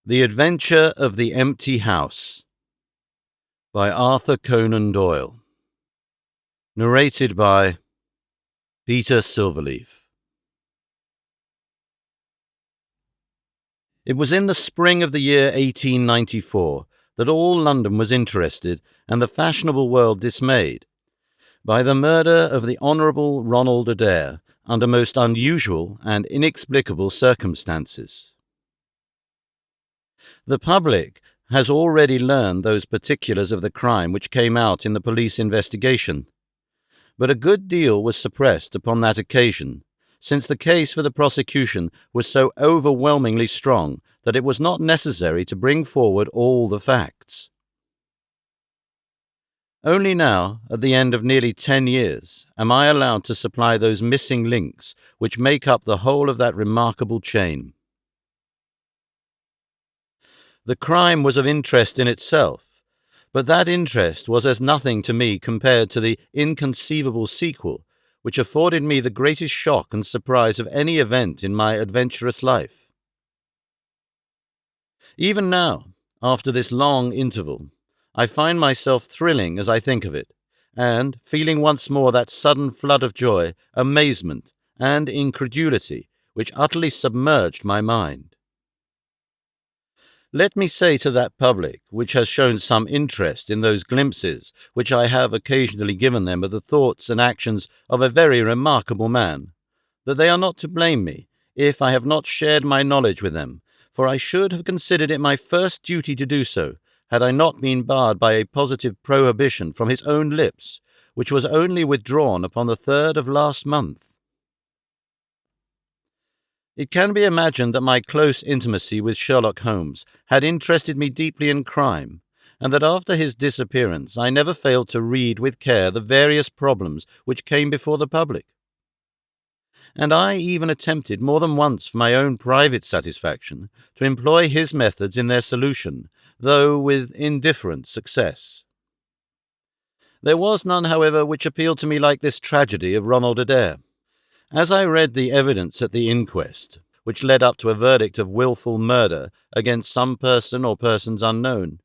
The Adventure of the Empty House by Arthur Conan Doyle. Narrated by Peter Silverleaf. It was in the spring of the year 1894 that all London was interested and the fashionable world dismayed by the murder of the Honourable Ronald Adair under most unusual and inexplicable circumstances. The public has already learned those particulars of the crime which came out in the police investigation, but a good deal was suppressed upon that occasion, since the case for the prosecution was so overwhelmingly strong that it was not necessary to bring forward all the facts. Only now, at the end of nearly 10 years, am I allowed to supply those missing links which make up the whole of that remarkable chain. The crime was of interest in itself, but that interest was as nothing to me compared to the inconceivable sequel which afforded me the greatest shock and surprise of any event in my adventurous life. Even now, after this long interval, I find myself thrilling as I think of it, and feeling once more that sudden flood of joy, amazement, and incredulity which utterly submerged my mind. Let me say to that public which has shown some interest in those glimpses which I have occasionally given them of the thoughts and actions of a very remarkable man, that they are not to blame me if I have not shared my knowledge with them, for I should have considered it my first duty to do so, had I not been barred by a positive prohibition from his own lips, which was only withdrawn upon the 3rd of last month. It can be imagined that my close intimacy with Sherlock Holmes had interested me deeply in crime, and that after his disappearance I never failed to read with care the various problems which came before the public. And I even attempted more than once for my own private satisfaction to employ his methods in their solution, though with indifferent success. There was none, however, which appealed to me like this tragedy of Ronald Adair. As I read the evidence at the inquest, which led up to a verdict of wilful murder against some person or persons unknown,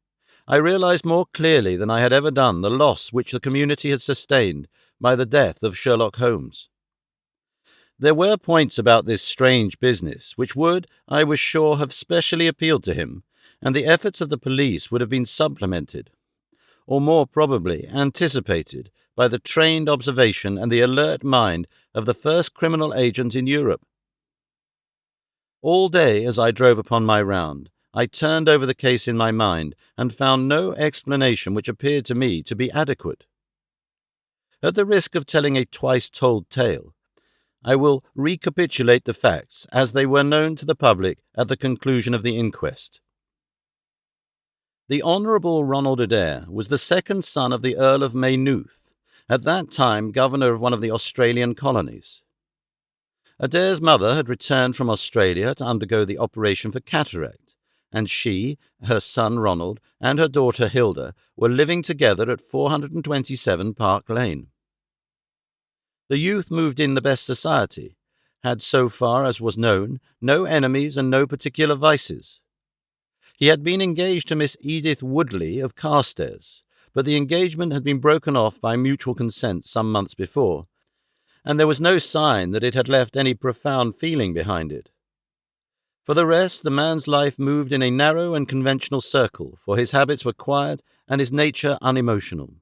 I realized more clearly than I had ever done the loss which the community had sustained by the death of Sherlock Holmes. There were points about this strange business which would, I was sure, have specially appealed to him, and the efforts of the police would have been supplemented, or more probably anticipated, by the trained observation and the alert mind of the first criminal agent in Europe. All day, as I drove upon my round, I turned over the case in my mind and found no explanation which appeared to me to be adequate. At the risk of telling a twice-told tale, I will recapitulate the facts as they were known to the public at the conclusion of the inquest. The Honourable Ronald Adair was the second son of the Earl of Maynooth, at that time governor of one of the Australian colonies. Adair's mother had returned from Australia to undergo the operation for cataract, and she, her son Ronald, and her daughter Hilda were living together at 427 Park Lane. The youth moved in the best society, had, so far as was known, no enemies and no particular vices. He had been engaged to Miss Edith Woodley of Carstairs, but the engagement had been broken off by mutual consent some months before, and there was no sign that it had left any profound feeling behind it. For the rest, the man's life moved in a narrow and conventional circle, for his habits were quiet and his nature unemotional.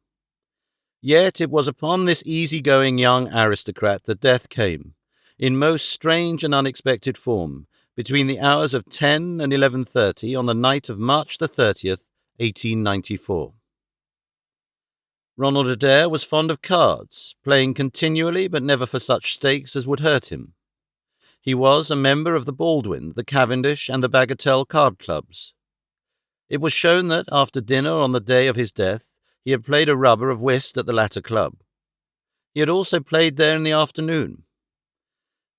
Yet it was upon this easy-going young aristocrat that death came, in most strange and unexpected form, between the hours of 10 and 11:30 on the night of March the 30th, 1894. Ronald Adair was fond of cards, playing continually but never for such stakes as would hurt him. He was a member of the Baldwin, the Cavendish, and the Bagatelle card clubs. It was shown that, after dinner on the day of his death, he had played a rubber of whist at the latter club. He had also played there in the afternoon.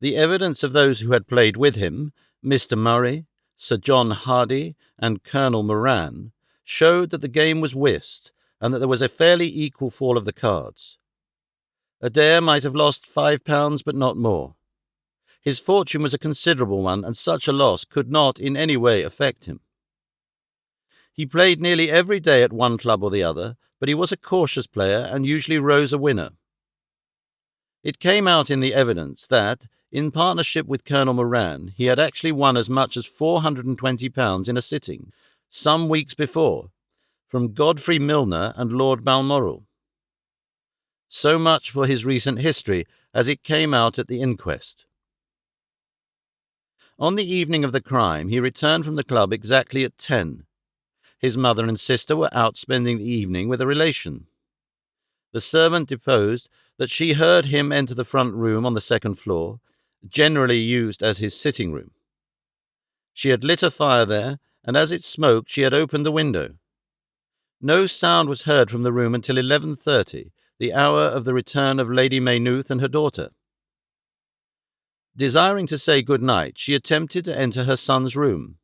The evidence of those who had played with him, Mr. Murray, Sir John Hardy, and Colonel Moran, showed that the game was whist, and that there was a fairly equal fall of the cards. Adair might have lost £5, but not more. His fortune was a considerable one, and such a loss could not in any way affect him. He played nearly every day at one club or the other, but he was a cautious player and usually rose a winner. It came out in the evidence that, in partnership with Colonel Moran, he had actually won as much as £420 in a sitting, some weeks before, from Godfrey Milner and Lord Balmoral. So much for his recent history, as it came out at the inquest. On the evening of the crime, he returned from the club exactly at 10. His mother and sister were out spending the evening with a relation. The servant deposed that she heard him enter the front room on the second floor, generally used as his sitting room. She had lit a fire there, and as it smoked she had opened the window. No sound was heard from the room until 11:30, the hour of the return of Lady Maynooth and her daughter. Desiring to say good night, she attempted to enter her son's room.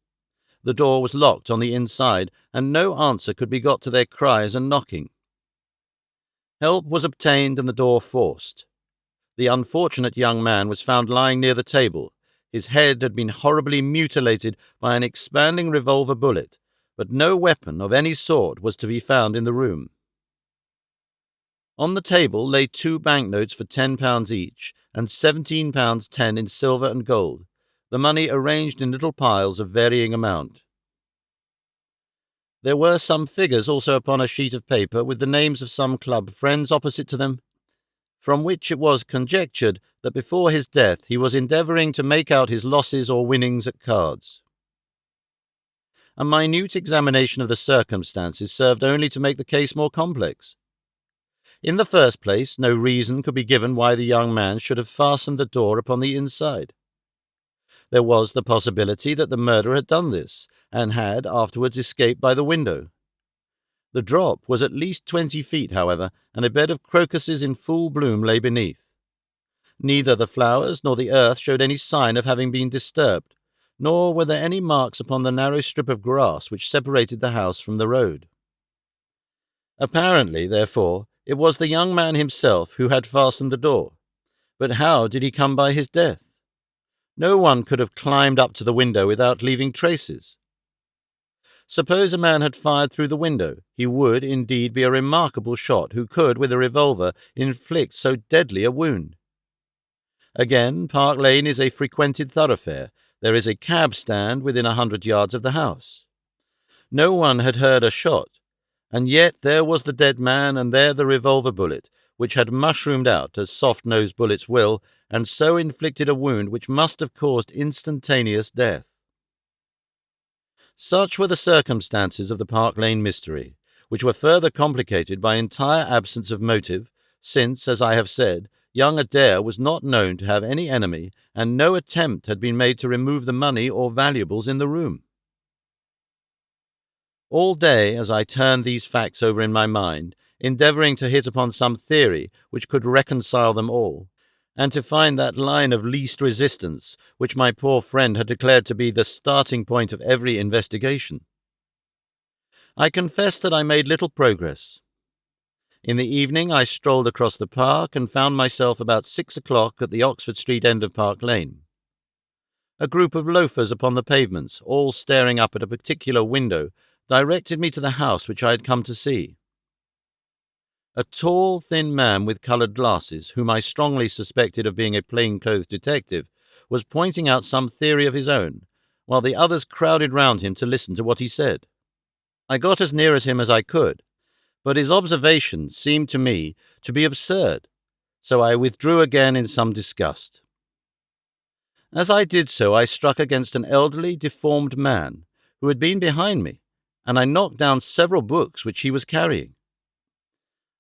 The door was locked on the inside, and no answer could be got to their cries and knocking. Help was obtained and the door forced. The unfortunate young man was found lying near the table. His head had been horribly mutilated by an expanding revolver bullet, but no weapon of any sort was to be found in the room. On the table lay 2 banknotes for £10 each and £17.10 in silver and gold, the money arranged in little piles of varying amount. There were some figures also upon a sheet of paper with the names of some club friends opposite to them, from which it was conjectured that before his death he was endeavouring to make out his losses or winnings at cards. A minute examination of the circumstances served only to make the case more complex. In the first place, no reason could be given why the young man should have fastened the door upon the inside. There was the possibility that the murderer had done this, and had afterwards escaped by the window. The drop was at least 20 feet, however, and a bed of crocuses in full bloom lay beneath. Neither the flowers nor the earth showed any sign of having been disturbed, nor were there any marks upon the narrow strip of grass which separated the house from the road. Apparently, therefore, it was the young man himself who had fastened the door. But how did he come by his death? No one could have climbed up to the window without leaving traces. Suppose a man had fired through the window, he would indeed be a remarkable shot who could, with a revolver, inflict so deadly a wound. Again, Park Lane is a frequented thoroughfare. There is a cab stand within 100 yards of the house. No one had heard a shot, and yet there was the dead man and there the revolver bullet, which had mushroomed out, as soft-nosed bullets will, and so inflicted a wound which must have caused instantaneous death. Such were the circumstances of the Park Lane mystery, which were further complicated by entire absence of motive, since, as I have said, young Adair was not known to have any enemy, and no attempt had been made to remove the money or valuables in the room. All day, as I turned these facts over in my mind, endeavouring to hit upon some theory which could reconcile them all, and to find that line of least resistance which my poor friend had declared to be the starting point of every investigation, I confess that I made little progress. In the evening I strolled across the park and found myself about 6 o'clock at the Oxford Street end of Park Lane. A group of loafers upon the pavements, all staring up at a particular window, directed me to the house which I had come to see. A tall, thin man with coloured glasses, whom I strongly suspected of being a plain-clothes detective, was pointing out some theory of his own, while the others crowded round him to listen to what he said. I got as near as him as I could, but his observations seemed to me to be absurd, so I withdrew again in some disgust. As I did so, I struck against an elderly, deformed man who had been behind me, and I knocked down several books which he was carrying.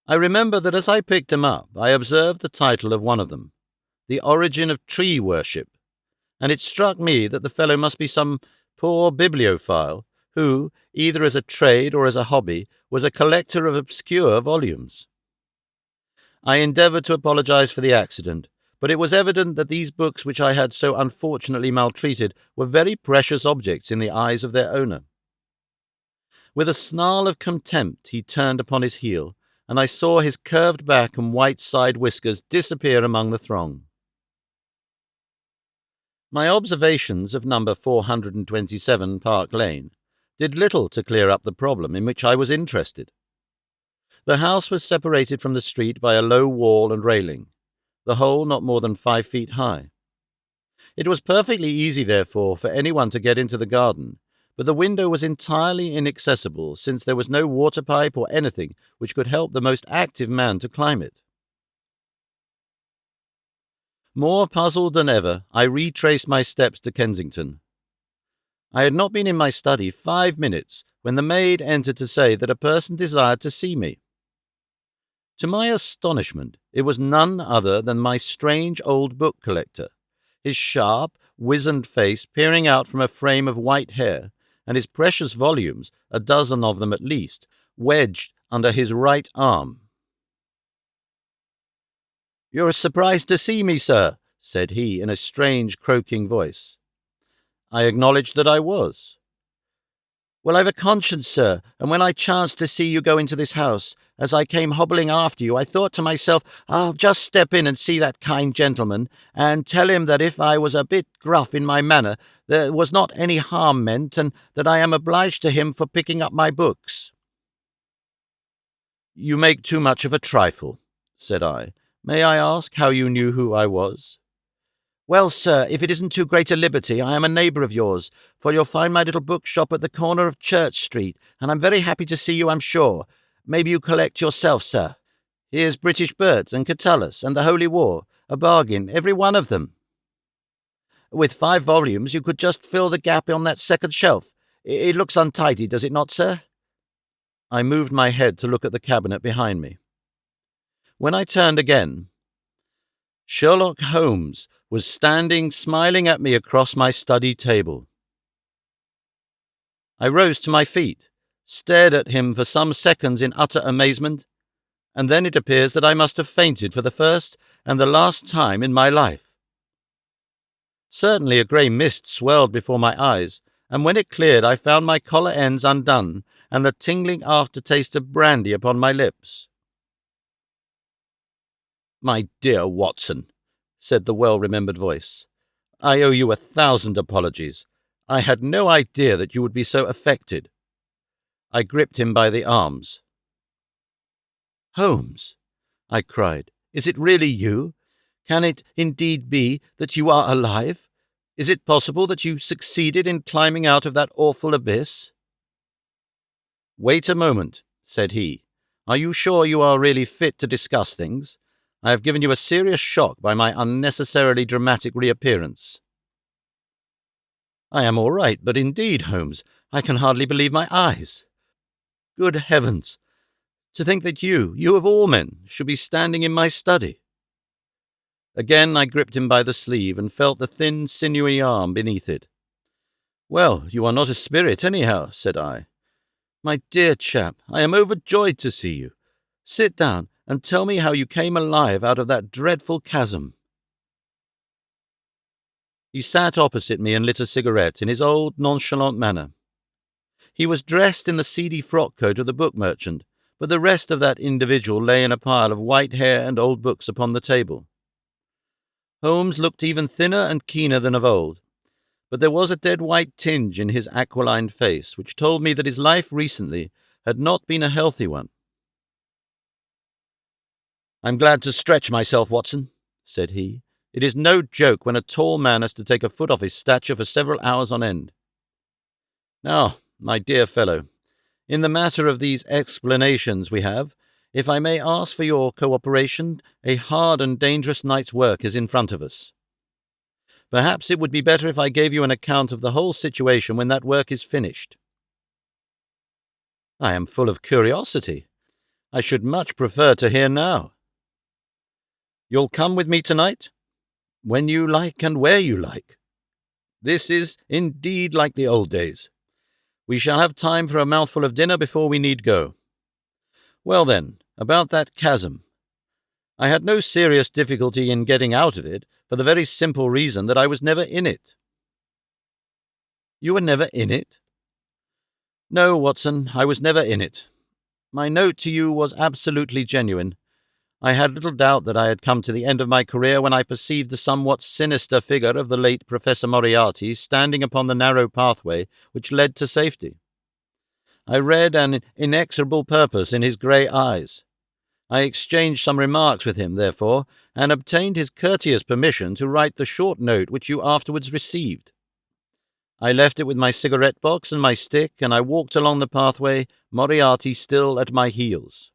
I remember that as I picked him up, I observed the title of one of them, The Origin of Tree Worship, and it struck me that the fellow must be some poor bibliophile who, either as a trade or as a hobby, was a collector of obscure volumes. I endeavoured to apologize for the accident, but it was evident that these books which I had so unfortunately maltreated were very precious objects in the eyes of their owner. With a snarl of contempt he turned upon his heel, and I saw his curved back and white side whiskers disappear among the throng. My observations of number 427 Park Lane did little to clear up the problem in which I was interested. The house was separated from the street by a low wall and railing, the whole not more than 5 feet high. It was perfectly easy, therefore, for anyone to get into the garden, but the window was entirely inaccessible, since there was no water pipe or anything which could help the most active man to climb it. More puzzled than ever, I retraced my steps to Kensington. I had not been in my study 5 minutes when the maid entered to say that a person desired to see me. To my astonishment, it was none other than my strange old book collector, his sharp, wizened face peering out from a frame of white hair, and his precious volumes, a dozen of them at least, wedged under his right arm. "You're surprised to see me, sir," said he in a strange, croaking voice. I acknowledged that I was. "Well, I've a conscience, sir, and when I chanced to see you go into this house, as I came hobbling after you, I thought to myself, I'll just step in and see that kind gentleman, and tell him that if I was a bit gruff in my manner, there was not any harm meant, and that I am obliged to him for picking up my books." "You make too much of a trifle," said I. "May I ask how you knew who I was?" "Well, sir, if it isn't too great a liberty, I am a neighbour of yours, for you'll find my little bookshop at the corner of Church Street, and I'm very happy to see you, I'm sure. Maybe you collect yourself, sir. Here's British Birds and Catullus and the Holy War, a bargain, every one of them. With 5 volumes, you could just fill the gap on that second shelf. It looks untidy, does it not, sir?" I moved my head to look at the cabinet behind me. When I turned again, Sherlock Holmes was standing smiling at me across my study table. I rose to my feet, stared at him for some seconds in utter amazement, and then it appears that I must have fainted for the first and the last time in my life. Certainly a grey mist swirled before my eyes, and when it cleared I found my collar ends undone and the tingling aftertaste of brandy upon my lips. "My dear Watson," said the well-remembered voice, "I owe you 1,000 apologies. I had no idea that you would be so affected." I gripped him by the arms. "Holmes," I cried, "is it really you? Can it indeed be that you are alive? Is it possible that you succeeded in climbing out of that awful abyss?" "Wait a moment," said he. "Are you sure you are really fit to discuss things? I have given you a serious shock by my unnecessarily dramatic reappearance." "I am all right, but indeed, Holmes, I can hardly believe my eyes. Good heavens! To think that you of all men, should be standing in my study." Again I gripped him by the sleeve and felt the thin, sinewy arm beneath it. "Well, you are not a spirit, anyhow," said I. "My dear chap, I am overjoyed to see you. Sit down and tell me how you came alive out of that dreadful chasm." He sat opposite me and lit a cigarette in his old nonchalant manner. He was dressed in the seedy frock-coat of the book merchant, but the rest of that individual lay in a pile of white hair and old books upon the table. Holmes looked even thinner and keener than of old, but there was a dead-white tinge in his aquiline face which told me that his life recently had not been a healthy one. "I'm glad to stretch myself, Watson," said he. "It is no joke when a tall man has to take a foot off his stature for several hours on end. Now, my dear fellow, in the matter of these explanations we have, if I may ask for your cooperation, a hard and dangerous night's work is in front of us. Perhaps it would be better if I gave you an account of the whole situation when that work is finished." "I am full of curiosity. I should much prefer to hear now." "You'll come with me tonight?" "When you like and where you like." "This is indeed like the old days. We shall have time for a mouthful of dinner before we need go. Well then, about that chasm. I had no serious difficulty in getting out of it, for the very simple reason that I was never in it." "You were never in it?" "No, Watson, I was never in it. My note to you was absolutely genuine. I had little doubt that I had come to the end of my career when I perceived the somewhat sinister figure of the late Professor Moriarty standing upon the narrow pathway which led to safety. I read an inexorable purpose in his grey eyes. I exchanged some remarks with him, therefore, and obtained his courteous permission to write the short note which you afterwards received. I left it with my cigarette box and my stick, and I walked along the pathway, Moriarty still at my heels.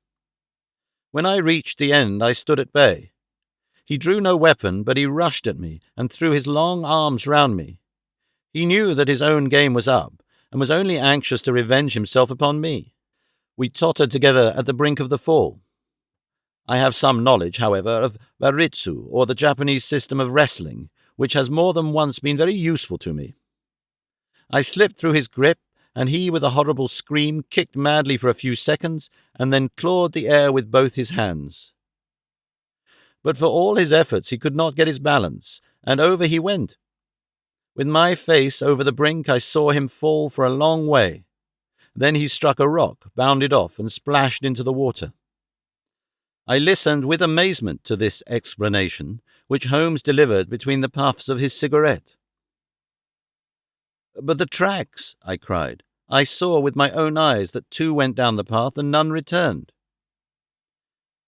When I reached the end, I stood at bay. He drew no weapon, but he rushed at me and threw his long arms round me. He knew that his own game was up, and was only anxious to revenge himself upon me. We tottered together at the brink of the fall. I have some knowledge, however, of baritsu, or the Japanese system of wrestling, which has more than once been very useful to me. I slipped through his grip, and he, with a horrible scream, kicked madly for a few seconds, and then clawed the air with both his hands. But for all his efforts he could not get his balance, and over he went. With my face over the brink, I saw him fall for a long way. Then he struck a rock, bounded off, and splashed into the water. I listened with amazement to this explanation, which Holmes delivered between the puffs of his cigarette. "But the tracks," I cried. "I saw with my own eyes that 2 went down the path and none returned."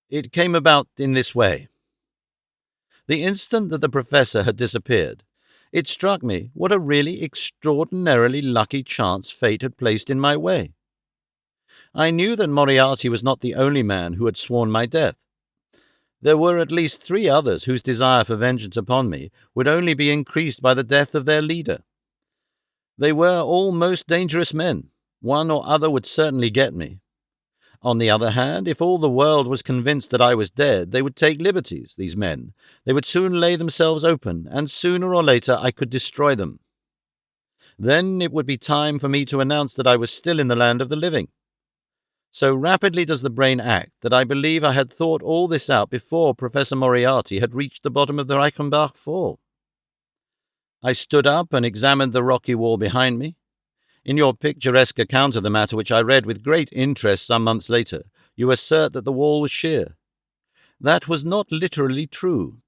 "It came about in this way. The instant that the professor had disappeared, it struck me what a really extraordinarily lucky chance fate had placed in my way. I knew that Moriarty was not the only man who had sworn my death. There were at least 3 others whose desire for vengeance upon me would only be increased by the death of their leader. They were all most dangerous men. One or other would certainly get me. On the other hand, if all the world was convinced that I was dead, they would take liberties, these men. They would soon lay themselves open, and sooner or later I could destroy them. Then it would be time for me to announce that I was still in the land of the living. So rapidly does the brain act that I believe I had thought all this out before Professor Moriarty had reached the bottom of the Reichenbach Fall. I stood up and examined the rocky wall behind me. In your picturesque account of the matter, which I read with great interest some months later, you assert that the wall was sheer. That was not literally true.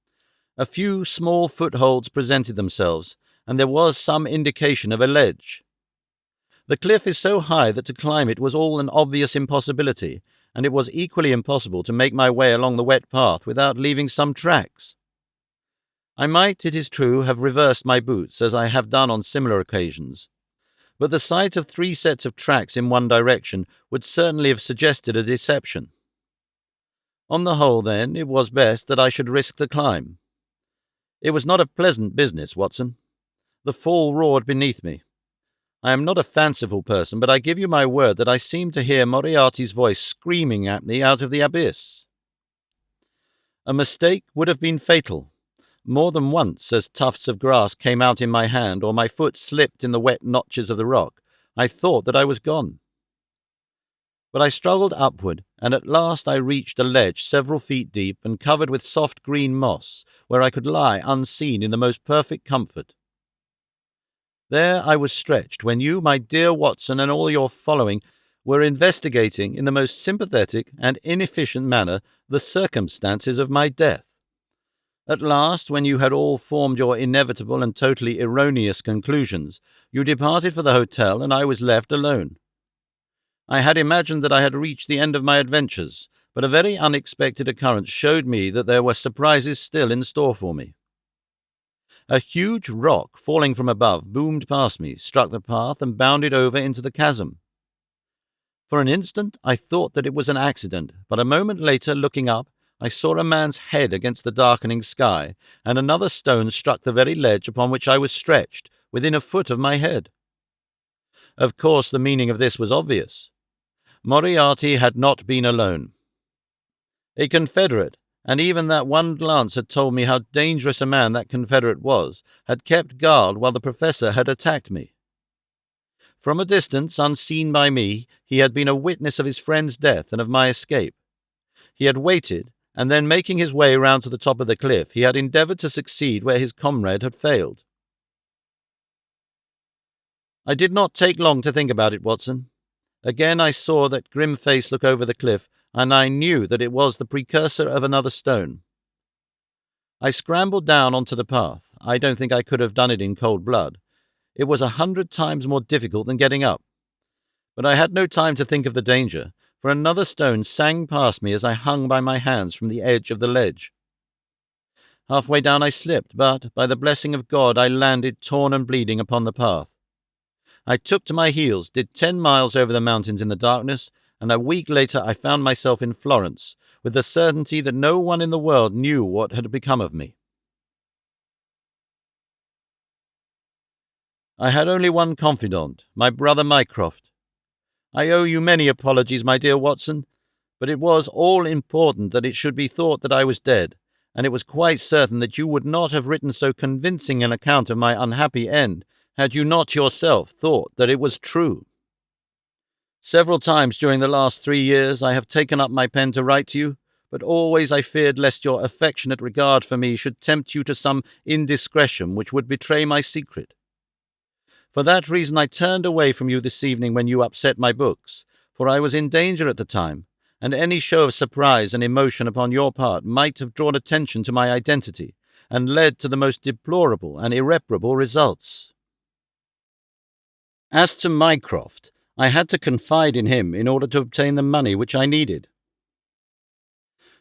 A few small footholds presented themselves, and there was some indication of a ledge. The cliff is so high that to climb it was all an obvious impossibility, and it was equally impossible to make my way along the wet path without leaving some tracks. I might, it is true, have reversed my boots, as I have done on similar occasions, but the sight of 3 sets of tracks in one direction would certainly have suggested a deception. On the whole, then, it was best that I should risk the climb. It was not a pleasant business, Watson. The fall roared beneath me. I am not a fanciful person, but I give you my word that I seemed to hear Moriarty's voice screaming at me out of the abyss. A mistake would have been fatal. More than once, as tufts of grass came out in my hand or my foot slipped in the wet notches of the rock, I thought that I was gone. But I struggled upward, and at last I reached a ledge several feet deep and covered with soft green moss, where I could lie unseen in the most perfect comfort. There I was stretched when you, my dear Watson, and all your following were investigating in the most sympathetic and inefficient manner the circumstances of my death. At last, when you had all formed your inevitable and totally erroneous conclusions, you departed for the hotel, and I was left alone. I had imagined that I had reached the end of my adventures, but a very unexpected occurrence showed me that there were surprises still in store for me. A huge rock, falling from above, boomed past me, struck the path, and bounded over into the chasm. For an instant I thought that it was an accident, but a moment later, looking up, I saw a man's head against the darkening sky, and another stone struck the very ledge upon which I was stretched, within a foot of my head. Of course the meaning of this was obvious. Moriarty had not been alone. A confederate, and even that one glance had told me how dangerous a man that confederate was, had kept guard while the professor had attacked me. From a distance, unseen by me, he had been a witness of his friend's death and of my escape. He had waited, and then making his way round to the top of the cliff, he had endeavoured to succeed where his comrade had failed. I did not take long to think about it, Watson. Again I saw that grim face look over the cliff, and I knew that it was the precursor of another stone. I scrambled down onto the path. I don't think I could have done it in cold blood. It was 100 times more difficult than getting up. But I had no time to think of the danger, for another stone sang past me as I hung by my hands from the edge of the ledge. Halfway down I slipped, but by the blessing of God I landed torn and bleeding upon the path. I took to my heels, did 10 miles over the mountains in the darkness, and a week later I found myself in Florence, with the certainty that no one in the world knew what had become of me. I had only one confidant, my brother Mycroft. I owe you many apologies, my dear Watson, but it was all important that it should be thought that I was dead, and it was quite certain that you would not have written so convincing an account of my unhappy end had you not yourself thought that it was true. Several times during the last 3 years I have taken up my pen to write to you, but always I feared lest your affectionate regard for me should tempt you to some indiscretion which would betray my secret. For that reason I turned away from you this evening when you upset my books, for I was in danger at the time, and any show of surprise and emotion upon your part might have drawn attention to my identity, and led to the most deplorable and irreparable results. As to Mycroft, I had to confide in him in order to obtain the money which I needed.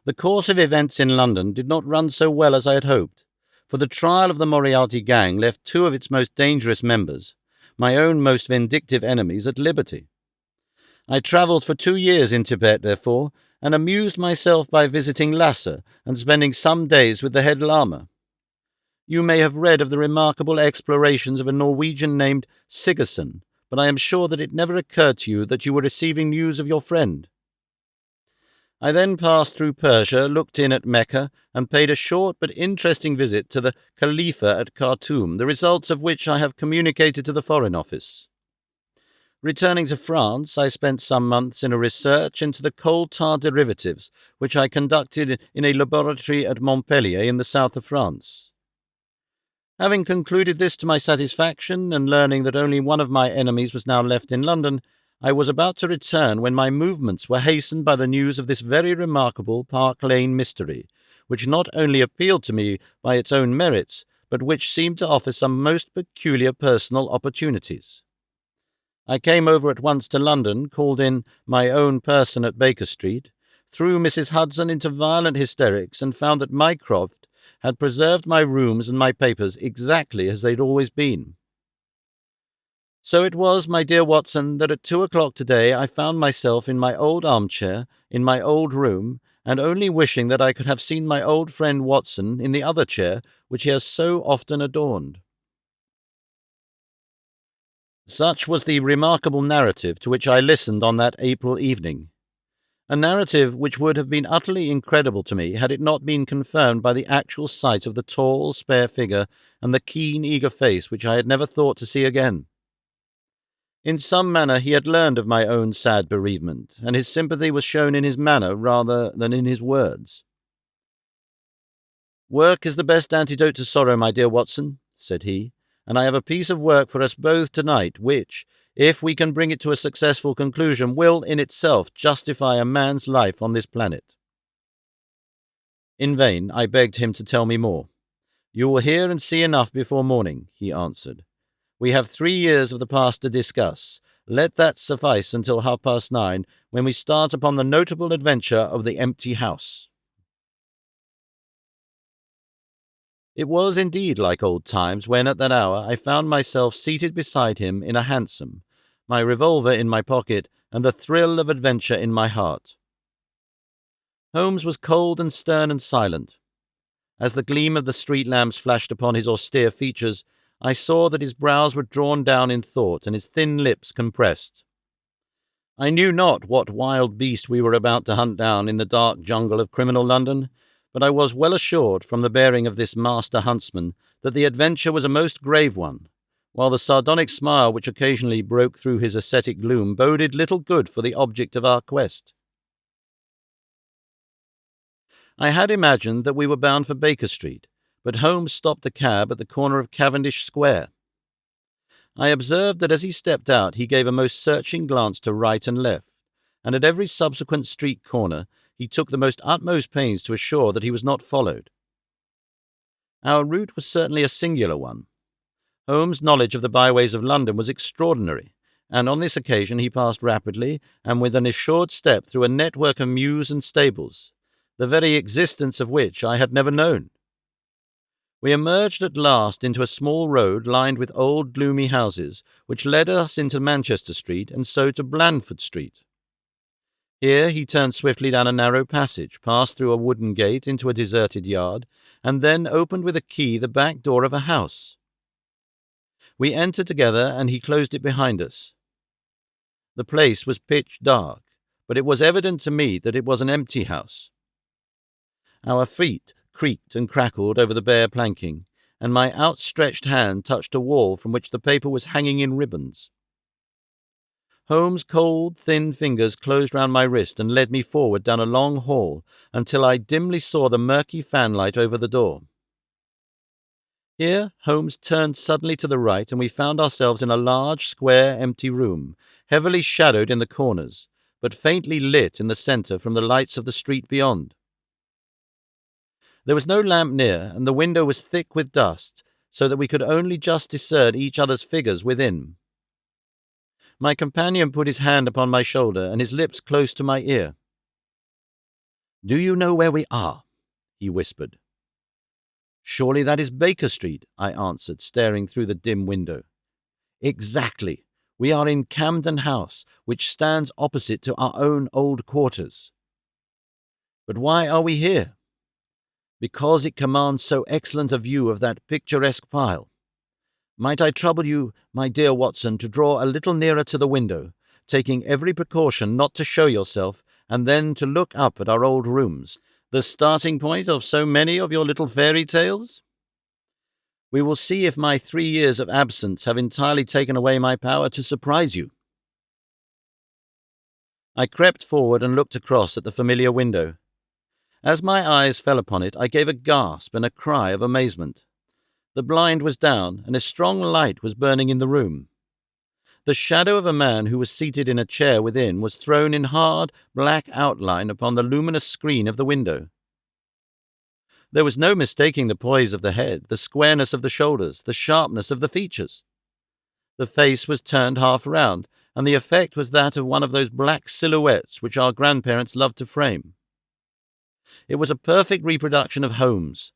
The course of events in London did not run so well as I had hoped, for the trial of the Moriarty gang left 2 of its most dangerous members, my own most vindictive enemies, at liberty. I travelled for 2 years in Tibet, therefore, and amused myself by visiting Lhasa and spending some days with the head lama. You may have read of the remarkable explorations of a Norwegian named Sigerson, but I am sure that it never occurred to you that you were receiving news of your friend. I then passed through Persia, looked in at Mecca, and paid a short but interesting visit to the Khalifa at Khartoum, the results of which I have communicated to the Foreign Office. Returning to France, I spent some months in a research into the coal tar derivatives, which I conducted in a laboratory at Montpellier in the south of France. Having concluded this to my satisfaction, and learning that only one of my enemies was now left in London, I was about to return when my movements were hastened by the news of this very remarkable Park Lane mystery, which not only appealed to me by its own merits, but which seemed to offer some most peculiar personal opportunities. I came over at once to London, called in my own person at Baker Street, threw Mrs. Hudson into violent hysterics, and found that Mycroft had preserved my rooms and my papers exactly as they'd always been. So it was, my dear Watson, that at 2 o'clock today I found myself in my old armchair, in my old room, and only wishing that I could have seen my old friend Watson in the other chair which he has so often adorned. Such was the remarkable narrative to which I listened on that April evening, a narrative which would have been utterly incredible to me had it not been confirmed by the actual sight of the tall, spare figure and the keen, eager face which I had never thought to see again. In some manner he had learned of my own sad bereavement, and his sympathy was shown in his manner rather than in his words. "Work is the best antidote to sorrow, my dear Watson," said he, "and I have a piece of work for us both tonight which, if we can bring it to a successful conclusion, will in itself justify a man's life on this planet." In vain I begged him to tell me more. "You will hear and see enough before morning," he answered. "We have 3 years of the past to discuss. Let that suffice until 9:30, when we start upon the notable adventure of the empty house." It was indeed like old times when, at that hour, I found myself seated beside him in a hansom, my revolver in my pocket, and a thrill of adventure in my heart. Holmes was cold and stern and silent. As the gleam of the street lamps flashed upon his austere features, I saw that his brows were drawn down in thought and his thin lips compressed. I knew not what wild beast we were about to hunt down in the dark jungle of criminal London, but I was well assured from the bearing of this master huntsman that the adventure was a most grave one, while the sardonic smile which occasionally broke through his ascetic gloom boded little good for the object of our quest. I had imagined that we were bound for Baker Street, but Holmes stopped a cab at the corner of Cavendish Square. I observed that as he stepped out he gave a most searching glance to right and left, and at every subsequent street corner he took the most utmost pains to assure that he was not followed. Our route was certainly a singular one. Holmes' knowledge of the byways of London was extraordinary, and on this occasion he passed rapidly and with an assured step through a network of mews and stables, the very existence of which I had never known. We emerged at last into a small road lined with old gloomy houses, which led us into Manchester Street and so to Blandford Street. Here he turned swiftly down a narrow passage, passed through a wooden gate into a deserted yard, and then opened with a key the back door of a house. We entered together, and he closed it behind us. The place was pitch dark, but it was evident to me that it was an empty house. Our feet creaked and crackled over the bare planking, and my outstretched hand touched a wall from which the paper was hanging in ribbons. Holmes' cold, thin fingers closed round my wrist and led me forward down a long hall until I dimly saw the murky fanlight over the door. Here Holmes turned suddenly to the right, and we found ourselves in a large, square, empty room, heavily shadowed in the corners, but faintly lit in the centre from the lights of the street beyond. There was no lamp near, and the window was thick with dust, so that we could only just discern each other's figures within. My companion put his hand upon my shoulder and his lips close to my ear. "Do you know where we are?" he whispered. "Surely that is Baker Street," I answered, staring through the dim window. "Exactly. We are in Camden House, which stands opposite to our own old quarters." "But why are we here?" "Because it commands so excellent a view of that picturesque pile. Might I trouble you, my dear Watson, to draw a little nearer to the window, taking every precaution not to show yourself, and then to look up at our old rooms, the starting point of so many of your little fairy tales? We will see if my 3 years of absence have entirely taken away my power to surprise you." I crept forward and looked across at the familiar window. As my eyes fell upon it, I gave a gasp and a cry of amazement. The blind was down, and a strong light was burning in the room. The shadow of a man who was seated in a chair within was thrown in hard, black outline upon the luminous screen of the window. There was no mistaking the poise of the head, the squareness of the shoulders, the sharpness of the features. The face was turned half round, and the effect was that of one of those black silhouettes which our grandparents loved to frame. It was a perfect reproduction of Holmes.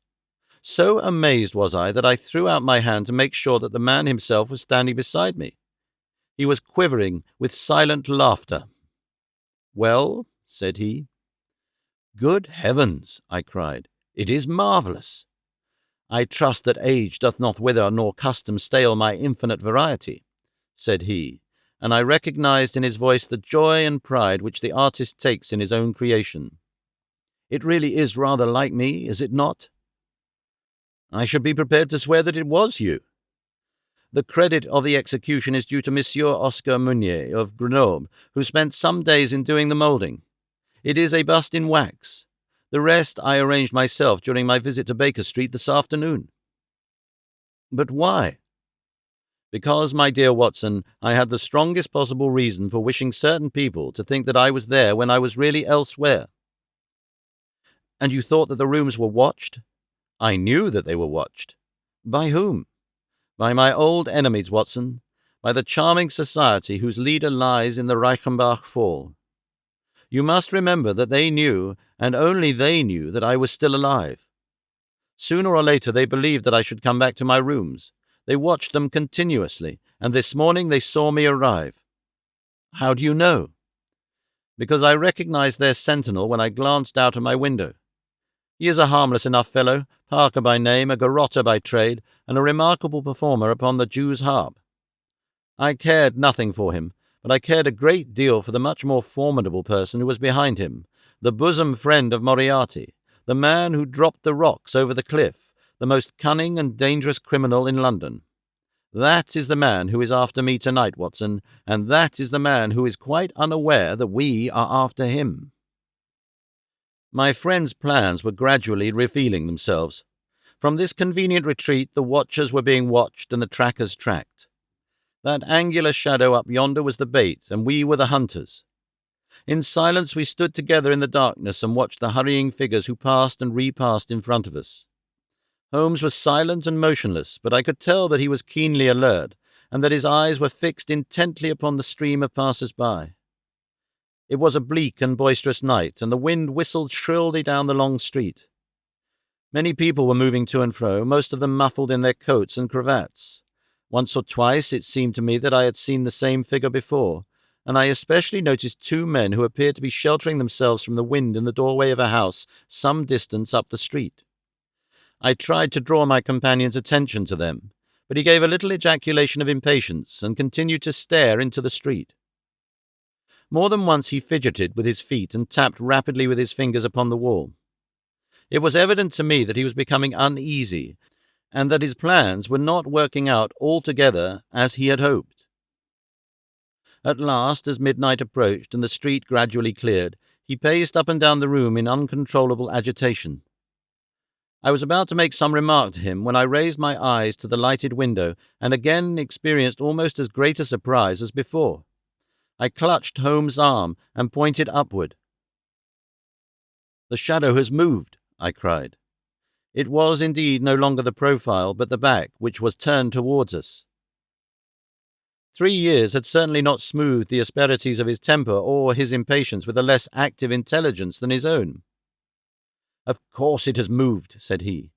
So amazed was I that I threw out my hand to make sure that the man himself was standing beside me. He was quivering with silent laughter. "Well?" said he. "Good heavens!" I cried. "It is marvellous! I trust that age doth not wither nor custom stale my infinite variety," said he, and I recognized in his voice the joy and pride which the artist takes in his own creation. "It really is rather like me, is it not?" "I should be prepared to swear that it was you." "The credit of the execution is due to Monsieur Oscar Meunier of Grenoble, who spent some days in doing the moulding. It is a bust in wax. The rest I arranged myself during my visit to Baker Street this afternoon." "But why?" "Because, my dear Watson, I had the strongest possible reason for wishing certain people to think that I was there when I was really elsewhere." "And you thought that the rooms were watched?" "I knew that they were watched." "By whom?" "By my old enemies, Watson, by the charming society whose leader lies in the Reichenbach Fall. You must remember that they knew, and only they knew, that I was still alive. Sooner or later they believed that I should come back to my rooms. They watched them continuously, and this morning they saw me arrive." "How do you know?" "Because I recognized their sentinel when I glanced out of my window. He is a harmless enough fellow, Parker by name, a garrotter by trade, and a remarkable performer upon the Jew's harp. I cared nothing for him, but I cared a great deal for the much more formidable person who was behind him, the bosom friend of Moriarty, the man who dropped the rocks over the cliff, the most cunning and dangerous criminal in London. That is the man who is after me tonight, Watson, and that is the man who is quite unaware that we are after him." My friend's plans were gradually revealing themselves. From this convenient retreat the watchers were being watched and the trackers tracked. That angular shadow up yonder was the bait, and we were the hunters. In silence we stood together in the darkness and watched the hurrying figures who passed and repassed in front of us. Holmes was silent and motionless, but I could tell that he was keenly alert, and that his eyes were fixed intently upon the stream of passers-by. It was a bleak and boisterous night, and the wind whistled shrilly down the long street. Many people were moving to and fro, most of them muffled in their coats and cravats. Once or twice it seemed to me that I had seen the same figure before, and I especially noticed two men who appeared to be sheltering themselves from the wind in the doorway of a house some distance up the street. I tried to draw my companion's attention to them, but he gave a little ejaculation of impatience and continued to stare into the street. More than once he fidgeted with his feet and tapped rapidly with his fingers upon the wall. It was evident to me that he was becoming uneasy, and that his plans were not working out altogether as he had hoped. At last, as midnight approached and the street gradually cleared, he paced up and down the room in uncontrollable agitation. I was about to make some remark to him when I raised my eyes to the lighted window and again experienced almost as great a surprise as before. I clutched Holmes' arm and pointed upward. "The shadow has moved," I cried. It was indeed no longer the profile, but the back, which was turned towards us. 3 years had certainly not smoothed the asperities of his temper or his impatience with a less active intelligence than his own. "Of course it has moved," said he.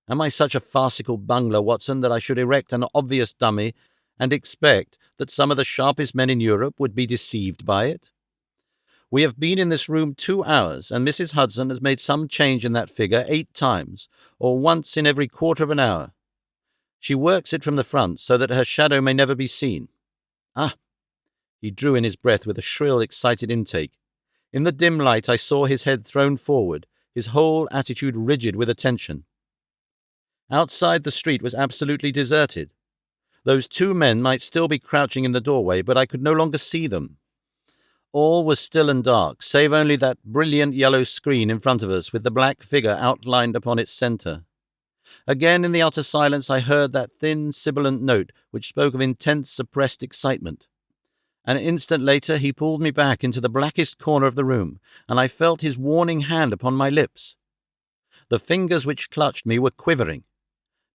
"Am I such a farcical bungler, Watson, that I should erect an obvious dummy and expect that some of the sharpest men in Europe would be deceived by it? We have been in this room 2 hours, and Mrs. Hudson has made some change in that figure 8 times, or once in every quarter of an hour. She works it from the front so that her shadow may never be seen. Ah!" He drew in his breath with a shrill, excited intake. In the dim light I saw his head thrown forward, his whole attitude rigid with attention. Outside the street was absolutely deserted. Those 2 men might still be crouching in the doorway, but I could no longer see them. All was still and dark, save only that brilliant yellow screen in front of us with the black figure outlined upon its centre. Again in the utter silence I heard that thin, sibilant note which spoke of intense, suppressed excitement. An instant later he pulled me back into the blackest corner of the room, and I felt his warning hand upon my lips. The fingers which clutched me were quivering.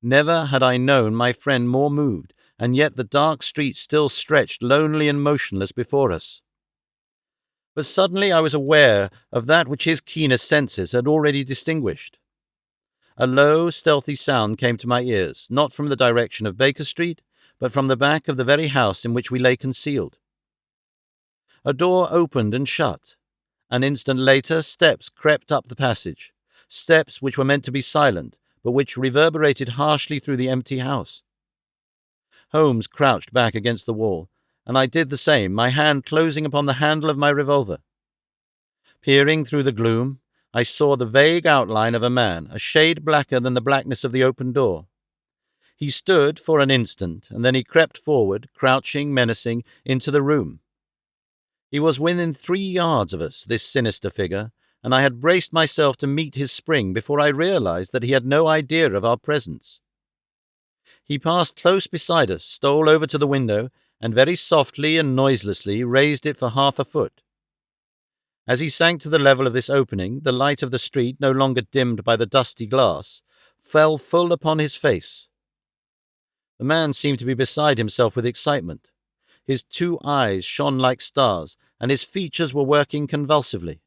Never had I known my friend more moved, and yet the dark street still stretched lonely and motionless before us. But suddenly I was aware of that which his keener senses had already distinguished. A low, stealthy sound came to my ears, not from the direction of Baker Street, but from the back of the very house in which we lay concealed. A door opened and shut. An instant later, steps crept up the passage, steps which were meant to be silent, but which reverberated harshly through the empty house. Holmes crouched back against the wall, and I did the same, my hand closing upon the handle of my revolver. Peering through the gloom, I saw the vague outline of a man, a shade blacker than the blackness of the open door. He stood for an instant, and then he crept forward, crouching, menacing, into the room. He was within 3 yards of us, this sinister figure, and I had braced myself to meet his spring before I realized that he had no idea of our presence. He passed close beside us, stole over to the window, and very softly and noiselessly raised it for half a foot. As he sank to the level of this opening, the light of the street, no longer dimmed by the dusty glass, fell full upon his face. The man seemed to be beside himself with excitement. His 2 eyes shone like stars, and his features were working convulsively.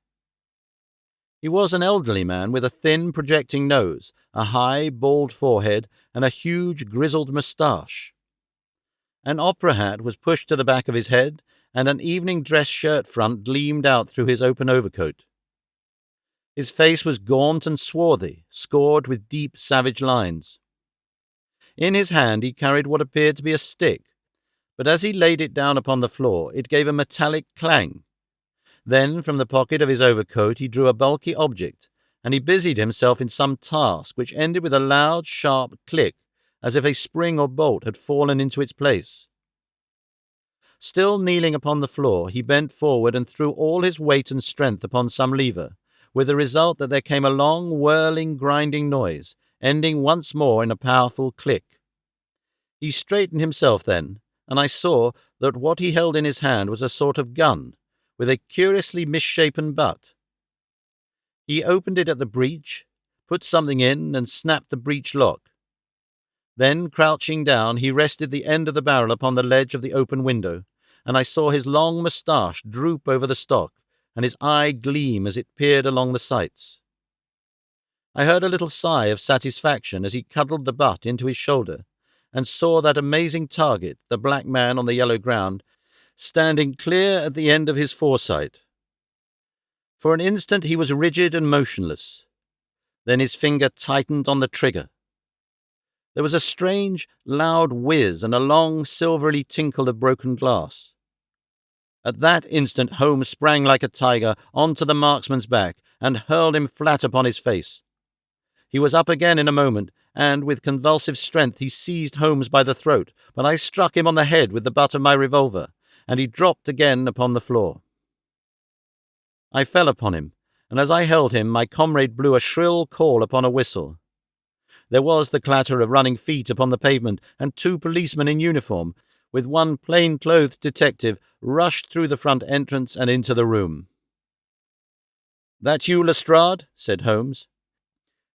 He was an elderly man with a thin, projecting nose, a high, bald forehead, and a huge, grizzled moustache. An opera hat was pushed to the back of his head, and an evening dress shirt front gleamed out through his open overcoat. His face was gaunt and swarthy, scored with deep, savage lines. In his hand he carried what appeared to be a stick, but as he laid it down upon the floor, it gave a metallic clang. Then, from the pocket of his overcoat, he drew a bulky object, and he busied himself in some task which ended with a loud, sharp click, as if a spring or bolt had fallen into its place. Still kneeling upon the floor, he bent forward and threw all his weight and strength upon some lever, with the result that there came a long, whirling, grinding noise, ending once more in a powerful click. He straightened himself then, and I saw that what he held in his hand was a sort of gun, with a curiously misshapen butt. He opened it at the breech, put something in, and snapped the breech lock. Then, crouching down, he rested the end of the barrel upon the ledge of the open window, and I saw his long moustache droop over the stock, and his eye gleam as it peered along the sights. I heard a little sigh of satisfaction as he cuddled the butt into his shoulder, and saw that amazing target, the black man on the yellow ground, standing clear at the end of his foresight. For an instant he was rigid and motionless. Then his finger tightened on the trigger. There was a strange, loud whiz and a long, silvery tinkle of broken glass. At that instant Holmes sprang like a tiger onto the marksman's back and hurled him flat upon his face. He was up again in a moment, and with convulsive strength he seized Holmes by the throat, but I struck him on the head with the butt of my revolver, and he dropped again upon the floor. I fell upon him, and as I held him, my comrade blew a shrill call upon a whistle. There was the clatter of running feet upon the pavement, and 2 policemen in uniform, with one plain-clothed detective, rushed through the front entrance and into the room. "That you, Lestrade?" said Holmes.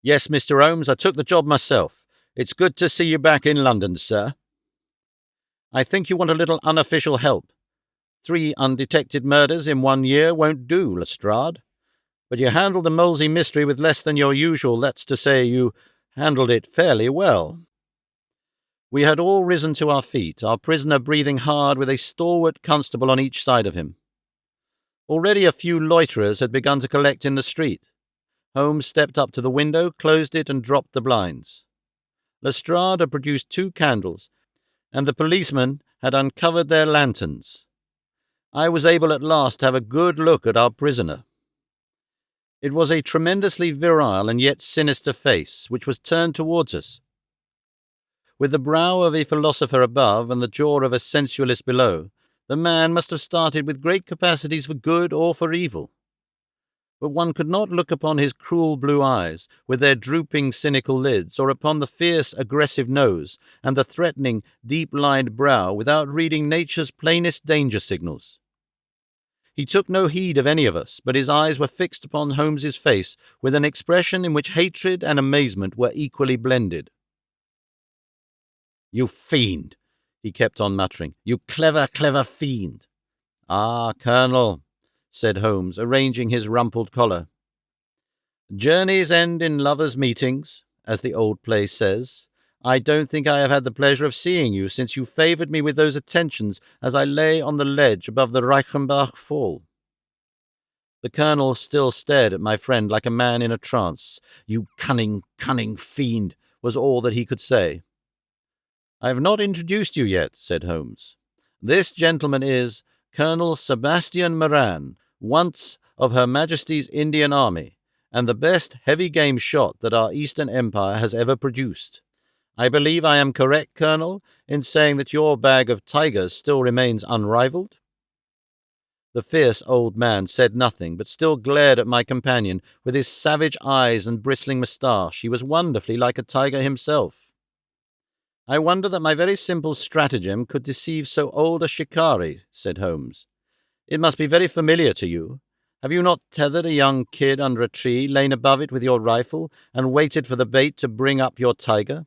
"Yes, Mr. Holmes, I took the job myself. It's good to see you back in London, sir. I think you want a little unofficial help. 3 undetected murders in 1 year won't do, Lestrade. But you handled the Molesey mystery with less than your usual, that's to say, you handled it fairly well." We had all risen to our feet, our prisoner breathing hard with a stalwart constable on each side of him. Already a few loiterers had begun to collect in the street. Holmes stepped up to the window, closed it, and dropped the blinds. Lestrade had produced 2 candles, and the policemen had uncovered their lanterns. I was able at last to have a good look at our prisoner. It was a tremendously virile and yet sinister face, which was turned towards us. With the brow of a philosopher above and the jaw of a sensualist below, the man must have started with great capacities for good or for evil. But one could not look upon his cruel blue eyes, with their drooping cynical lids, or upon the fierce aggressive nose and the threatening deep-lined brow without reading nature's plainest danger signals. He took no heed of any of us, but his eyes were fixed upon Holmes's face with an expression in which hatred and amazement were equally blended. "You fiend," he kept on muttering. "You clever, clever fiend." "Ah, Colonel," said Holmes, arranging his rumpled collar. "Journeys end in lovers' meetings, as the old play says. I don't think I have had the pleasure of seeing you since you favoured me with those attentions as I lay on the ledge above the Reichenbach Fall." The colonel still stared at my friend like a man in a trance. "You cunning, cunning fiend," was all that he could say. "I have not introduced you yet," said Holmes. "This gentleman is Colonel Sebastian Moran, once of Her Majesty's Indian Army, and the best heavy-game shot that our Eastern Empire has ever produced. I believe I am correct, Colonel, in saying that your bag of tigers still remains unrivaled?" The fierce old man said nothing, but still glared at my companion with his savage eyes and bristling moustache. He was wonderfully like a tiger himself. "I wonder that my very simple stratagem could deceive so old a shikari," said Holmes. "It must be very familiar to you. Have you not tethered a young kid under a tree, lain above it with your rifle, and waited for the bait to bring up your tiger?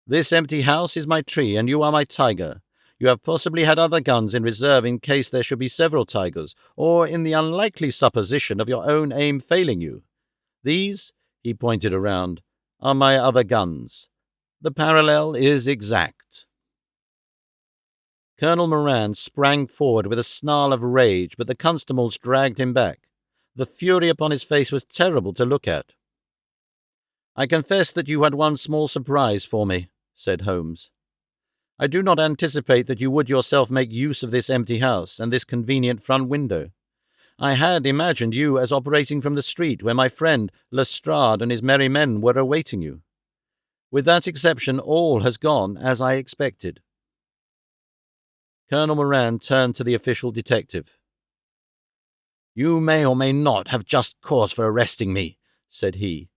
This empty house is my tree, and you are my tiger. You have possibly had other guns in reserve in case there should be several tigers, or in the unlikely supposition of your own aim failing you. These," he pointed around, "are my other guns. The parallel is exact." Colonel Moran sprang forward with a snarl of rage, but the constables dragged him back. The fury upon his face was terrible to look at. "I confess that you had one small surprise for me," said Holmes. "I do not anticipate that you would yourself make use of this empty house and this convenient front window. I had imagined you as operating from the street where my friend Lestrade and his merry men were awaiting you. With that exception, all has gone as I expected." Colonel Moran turned to the official detective. "You may or may not have just cause for arresting me," said he,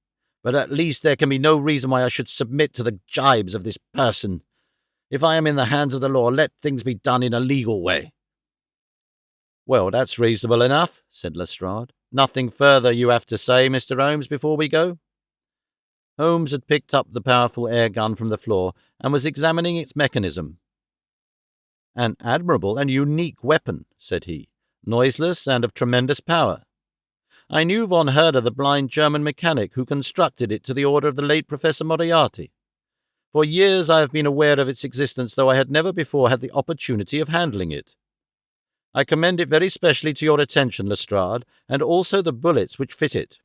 "but at least there can be no reason why I should submit to the gibes of this person. If I am in the hands of the law, let things be done in a legal way." "Well, that's reasonable enough," said Lestrade. "Nothing further you have to say, Mr. Holmes, before we go?" Holmes had picked up the powerful air gun from the floor and was examining its mechanism. "An admirable and unique weapon," said he, "noiseless and of tremendous power. I knew von Herder, the blind German mechanic who constructed it to the order of the late Professor Moriarty. For years I have been aware of its existence, though I had never before had the opportunity of handling it. I commend it very specially to your attention, Lestrade, and also the bullets which fit it."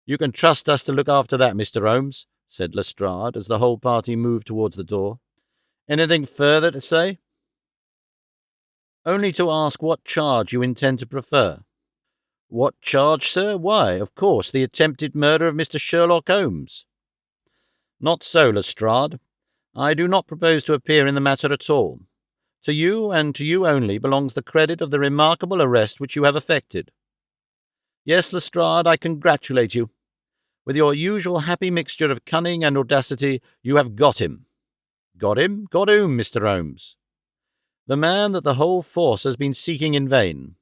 "You can trust us to look after that, Mr. Holmes," said Lestrade, as the whole party moved towards the door. "Anything further to say?" "Only to ask what charge you intend to prefer." "What charge, sir? Why, of course, the attempted murder of Mr. Sherlock Holmes." "Not so, Lestrade. I do not propose to appear in the matter at all. To you, and to you only, belongs the credit of the remarkable arrest which you have effected. Yes, Lestrade, I congratulate you. With your usual happy mixture of cunning and audacity, you have got him." "Got him? Got whom, Mr. Holmes?" "The man that the whole force has been seeking in vain.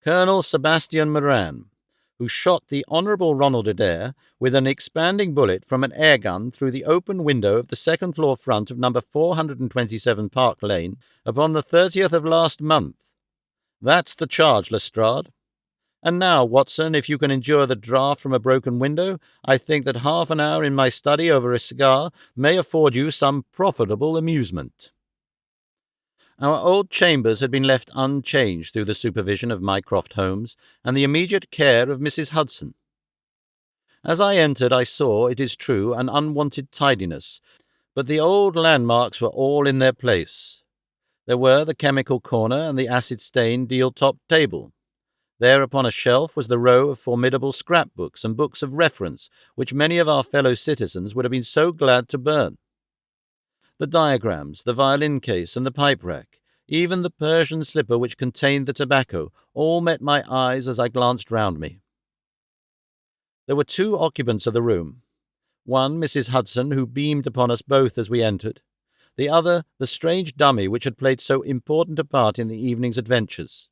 Colonel Sebastian Moran, who shot the Honourable Ronald Adair with an expanding bullet from an air gun through the open window of the second-floor front of number 427 Park Lane upon the 30th of last month. That's the charge, Lestrade. And now, Watson, if you can endure the draught from a broken window, I think that half an hour in my study over a cigar may afford you some profitable amusement." Our old chambers had been left unchanged through the supervision of Mycroft Holmes and the immediate care of Mrs. Hudson. As I entered, I saw, it is true, an unwonted tidiness, but the old landmarks were all in their place. There were the chemical corner and the acid-stained deal-top table. There upon a shelf was the row of formidable scrapbooks and books of reference which many of our fellow citizens would have been so glad to burn. The diagrams, the violin case, and the pipe-rack, even the Persian slipper which contained the tobacco, all met my eyes as I glanced round me. There were two occupants of the room. One, Mrs. Hudson, who beamed upon us both as we entered. The other, the strange dummy which had played so important a part in the evening's adventures.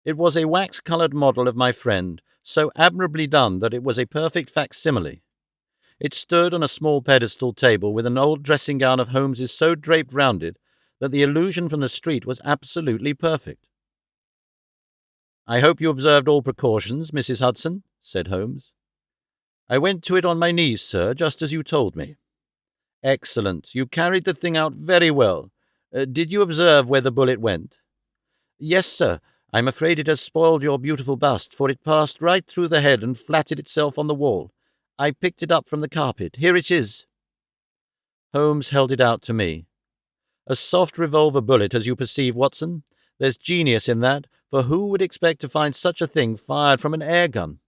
It was a wax-coloured model of my friend, so admirably done that it was a perfect facsimile. It stood on a small pedestal table with an old dressing-gown of Holmes's so draped round it that the illusion from the street was absolutely perfect. "I hope you observed all precautions, Mrs. Hudson," said Holmes. "I went to it on my knees, sir, just as you told me." "Excellent. You carried the thing out very well. Did you observe where the bullet went?" "Yes, sir. I'm afraid it has spoiled your beautiful bust, for it passed right through the head and flattened itself on the wall. I picked it up from the carpet. Here it is." Holmes held it out to me. "A soft revolver bullet, as you perceive, Watson. There's genius in that, for who would expect to find such a thing fired from an air gun?"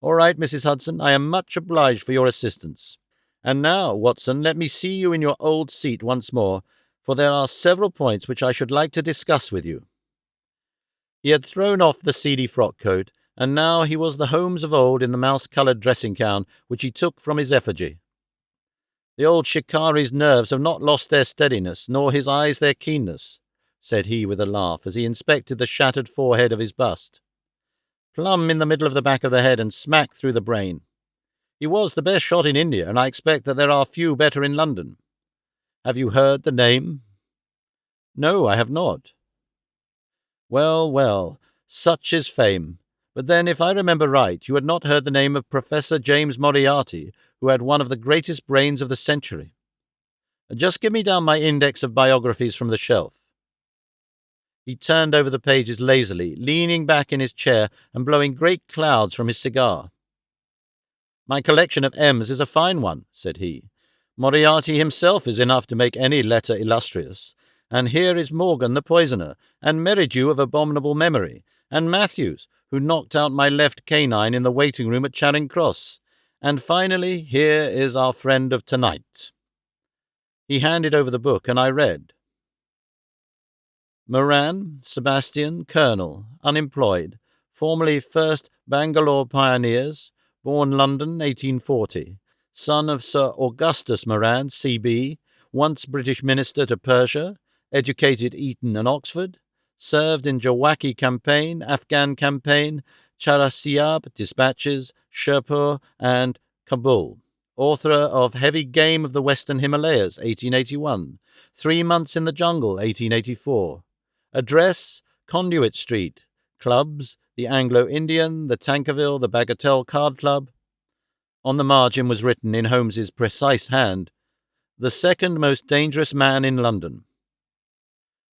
"All right, Mrs. Hudson, I am much obliged for your assistance. And now, Watson, let me see you in your old seat once more, for there are several points which I should like to discuss with you." He had thrown off the seedy frock-coat, and now he was the Holmes of old in the mouse-coloured dressing-gown which he took from his effigy. "The old shikari's nerves have not lost their steadiness, nor his eyes their keenness," said he with a laugh, as he inspected the shattered forehead of his bust. "Plumb in the middle of the back of the head and smack through the brain. He was the best shot in India, and I expect that there are few better in London. Have you heard the name?" "No, I have not." "Well, well, such is fame. But then, if I remember right, you had not heard the name of Professor James Moriarty, who had one of the greatest brains of the century. Just give me down my index of biographies from the shelf." He turned over the pages lazily, leaning back in his chair and blowing great clouds from his cigar. "My collection of M's is a fine one," said he. "Moriarty himself is enough to make any letter illustrious. And here is Morgan the poisoner, and Merridew of abominable memory, and Matthews, who knocked out my left canine in the waiting-room at Charing Cross. And finally, here is our friend of tonight." He handed over the book, and I read: "Moran, Sebastian, Colonel, unemployed, formerly 1st Bangalore Pioneers, born London, 1840, son of Sir Augustus Moran, C.B., once British Minister to Persia, educated Eton and Oxford, served in Jawaki campaign, Afghan campaign, Charasiab Dispatches, Sherpur, and Kabul. Author of Heavy Game of the Western Himalayas, 1881. 3 Months in the Jungle, 1884. Address, Conduit Street. Clubs, the Anglo-Indian, the Tankerville, the Bagatelle Card Club. On the margin was written in Holmes's precise hand, "The second most dangerous man in London."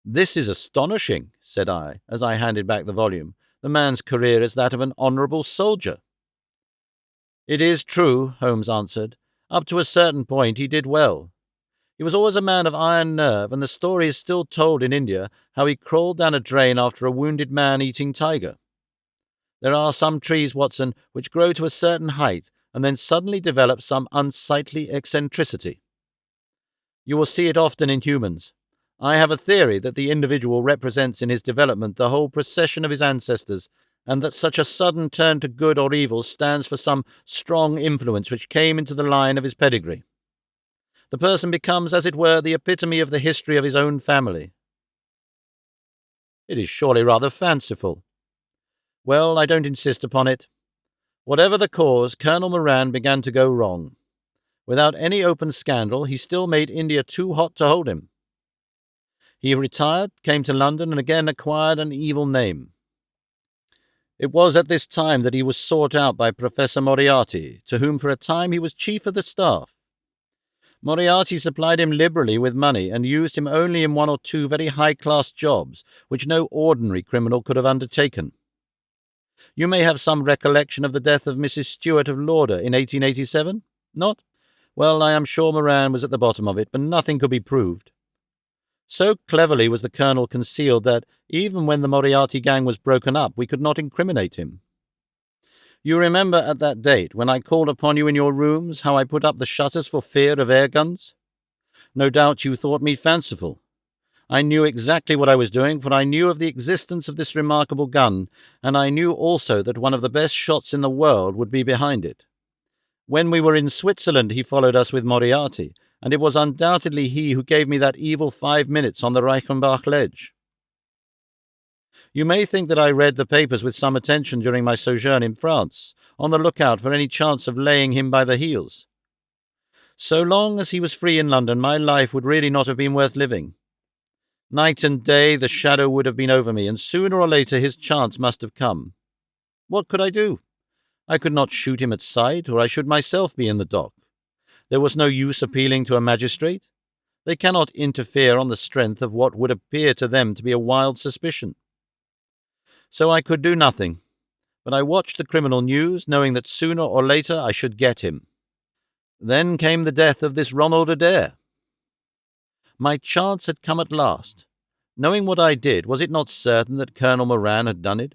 "This is astonishing," said I, as I handed back the volume. "The man's career is that of an honourable soldier." "It is true," Holmes answered. "Up to a certain point he did well. He was always a man of iron nerve, and the story is still told in India how he crawled down a drain after a wounded man-eating tiger. There are some trees, Watson, which grow to a certain height and then suddenly develop some unsightly eccentricity. You will see it often in humans. I have a theory that the individual represents in his development the whole procession of his ancestors, and that such a sudden turn to good or evil stands for some strong influence which came into the line of his pedigree. The person becomes, as it were, the epitome of the history of his own family." "It is surely rather fanciful." "Well, I don't insist upon it. Whatever the cause, Colonel Moran began to go wrong. Without any open scandal, he still made India too hot to hold him. He retired, came to London, and again acquired an evil name. It was at this time that he was sought out by Professor Moriarty, to whom for a time he was chief of the staff. Moriarty supplied him liberally with money and used him only in 1 or 2 very high-class jobs, which no ordinary criminal could have undertaken. You may have some recollection of the death of Mrs. Stewart of Lauder in 1887? Not? Well, I am sure Moran was at the bottom of it, but nothing could be proved. So cleverly was the colonel concealed that, even when the Moriarty gang was broken up, we could not incriminate him. You remember at that date, when I called upon you in your rooms, how I put up the shutters for fear of air guns? No doubt you thought me fanciful. I knew exactly what I was doing, for I knew of the existence of this remarkable gun, and I knew also that one of the best shots in the world would be behind it. When we were in Switzerland, he followed us with Moriarty, and it was undoubtedly he who gave me that evil 5 minutes on the Reichenbach ledge. You may think that I read the papers with some attention during my sojourn in France, on the lookout for any chance of laying him by the heels. So long as he was free in London, my life would really not have been worth living. Night and day the shadow would have been over me, and sooner or later his chance must have come. What could I do? I could not shoot him at sight, or I should myself be in the dock. There was no use appealing to a magistrate. They cannot interfere on the strength of what would appear to them to be a wild suspicion. So I could do nothing, but I watched the criminal news, knowing that sooner or later I should get him. Then came the death of this Ronald Adair. My chance had come at last. Knowing what I did, was it not certain that Colonel Moran had done it?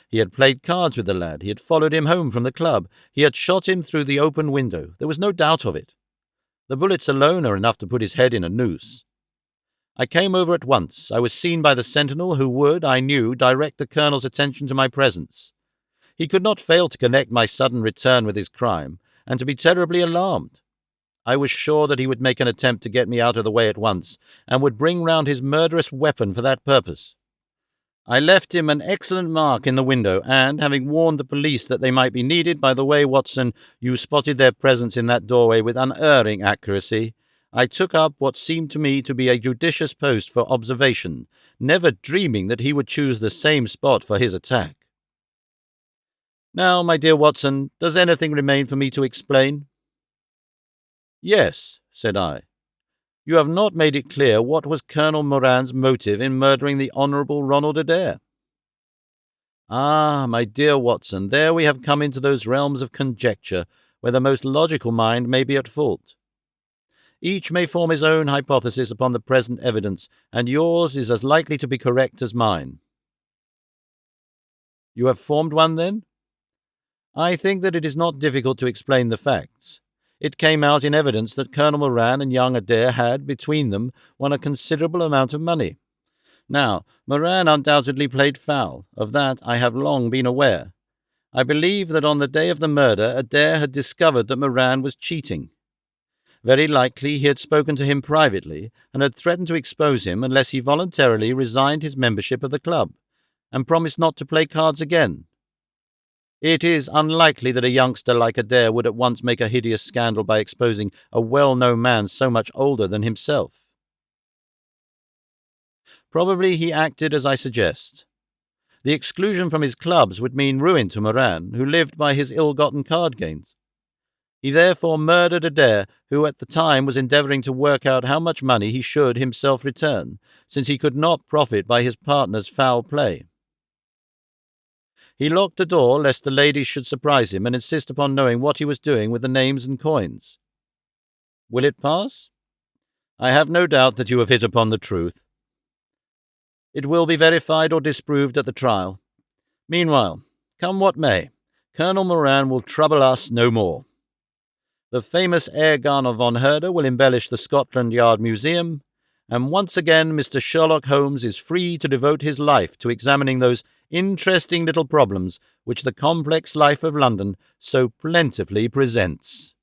He had played cards with the lad, he had followed him home from the club, he had shot him through the open window. There was no doubt of it. The bullets alone are enough to put his head in a noose. I came over at once. I was seen by the sentinel, who would, I knew, direct the colonel's attention to my presence. He could not fail to connect my sudden return with his crime, and to be terribly alarmed. I was sure that he would make an attempt to get me out of the way at once, and would bring round his murderous weapon for that purpose. I left him an excellent mark in the window, and, having warned the police that they might be needed, by the way, Watson, you spotted their presence in that doorway with unerring accuracy, I took up what seemed to me to be a judicious post for observation, never dreaming that he would choose the same spot for his attack. Now, my dear Watson, does anything remain for me to explain? Yes, said I. You have not made it clear what was Colonel Moran's motive in murdering the Honourable Ronald Adair. Ah, my dear Watson, there we have come into those realms of conjecture where the most logical mind may be at fault. Each may form his own hypothesis upon the present evidence, and yours is as likely to be correct as mine. You have formed one, then? I think that it is not difficult to explain the facts. It came out in evidence that Colonel Moran and young Adair had, between them, won a considerable amount of money. Now, Moran undoubtedly played foul. Of that I have long been aware. I believe that on the day of the murder Adair had discovered that Moran was cheating. Very likely he had spoken to him privately, and had threatened to expose him unless he voluntarily resigned his membership of the club, and promised not to play cards again. It is unlikely that a youngster like Adair would at once make a hideous scandal by exposing a well-known man so much older than himself. Probably he acted as I suggest. The exclusion from his clubs would mean ruin to Moran, who lived by his ill-gotten card gains. He therefore murdered Adair, who at the time was endeavouring to work out how much money he should himself return, since he could not profit by his partner's foul play. He locked the door lest the ladies should surprise him and insist upon knowing what he was doing with the names and coins. Will it pass? I have no doubt that you have hit upon the truth. It will be verified or disproved at the trial. Meanwhile, come what may, Colonel Moran will trouble us no more. The famous Airgunner von Herder will embellish the Scotland Yard Museum, and once again Mr. Sherlock Holmes is free to devote his life to examining those interesting little problems which the complex life of London so plentifully presents.